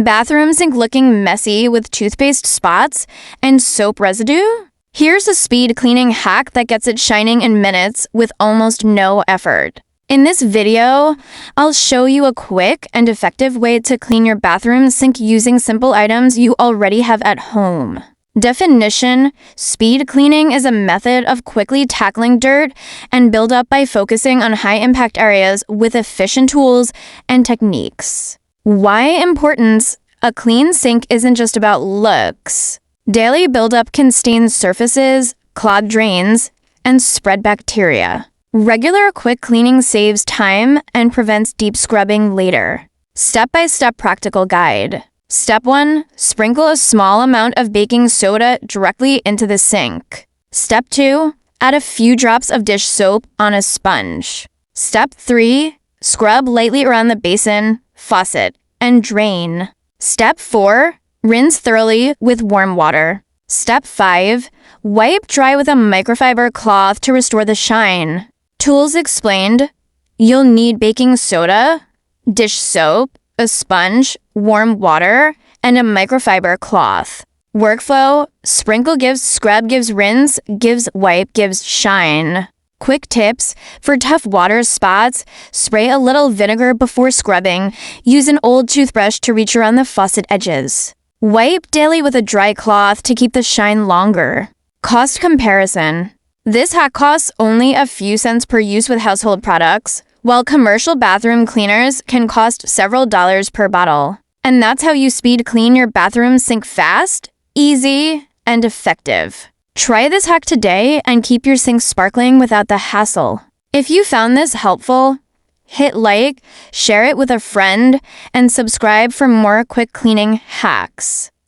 Bathroom sink looking messy with toothpaste spots and soap residue? Here's a speed cleaning hack that gets it shining in minutes with almost no effort. In this video, I'll show you a quick and effective way to clean your bathroom sink using simple items you already have at home. Definition: speed cleaning is a method of quickly tackling dirt and buildup by focusing on high-impact areas with efficient tools and techniques. Why importance? A clean sink isn't just about looks. Daily buildup can stain surfaces, clog drains, and spread bacteria. Regular quick cleaning saves time and prevents deep scrubbing later. Step-by-step practical guide. Step 1. Sprinkle a small amount of baking soda directly into the sink. Step 2. Add a few drops of dish soap on a sponge. Step 3. Scrub lightly around the basin, faucet, and drain. Step 4. Rinse thoroughly with warm water. Step 5. Wipe dry with a microfiber cloth to restore the shine. Tools explained. You'll need baking soda, dish soap, a sponge, warm water, and a microfiber cloth. Workflow: sprinkle gives scrub, gives rinse, gives wipe, gives shine. Quick tips: for tough water spots, spray a little vinegar before scrubbing. Use an old toothbrush to reach around the faucet edges. Wipe daily with a dry cloth to keep the shine longer. Cost comparison: this hack costs only a few cents per use with household products, while commercial bathroom cleaners can cost several dollars per bottle. And that's how you speed clean your bathroom sink fast, easy, and effective. Try this hack today and keep your sink sparkling without the hassle. If you found this helpful, hit like, share it with a friend, and subscribe for more quick cleaning hacks.